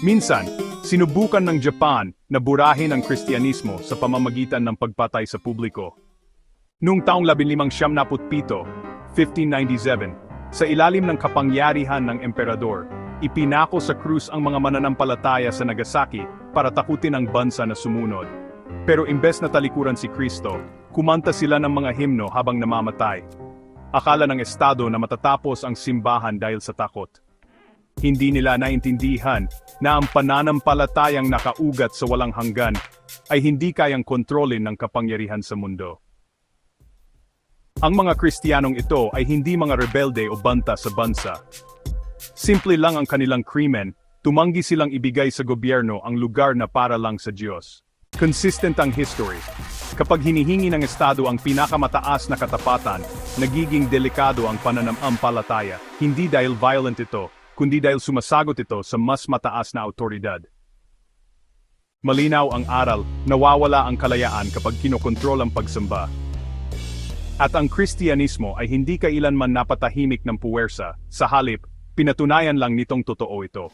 Minsan, sinubukan ng Japan na burahin ang Kristyanismo sa pamamagitan ng pagpatay sa publiko. Noong taong 1597, 1597, sa ilalim ng kapangyarihan ng emperador, ipinako sa krus ang mga mananampalataya sa Nagasaki para takutin ang bansa na sumunod. Pero imbes na talikuran si Kristo, kumanta sila ng mga himno habang namamatay. Akala ng estado na matatapos ang simbahan dahil sa takot. Hindi nila naintindihan na ang pananampalatayang nakaugat sa walang hanggan ay hindi kayang kontrolin ng kapangyarihan sa mundo. Ang mga Kristiyanong ito ay hindi mga rebelde o banta sa bansa. Simple lang ang kanilang krimen, tumanggi silang ibigay sa gobyerno ang lugar na para lang sa Diyos. Consistent ang history. Kapag hinihingi ng estado ang pinakamataas na katapatan, nagiging delikado ang pananampalataya, hindi dahil violent ito, kundi dahil sumasagot ito sa mas mataas na autoridad. Malinaw ang aral, nawawala ang kalayaan kapag kinokontrol ang pagsamba. At ang Kristyanismo ay hindi kailanman napatahimik ng puwersa, sa halip, pinatunayan lang nitong totoo ito.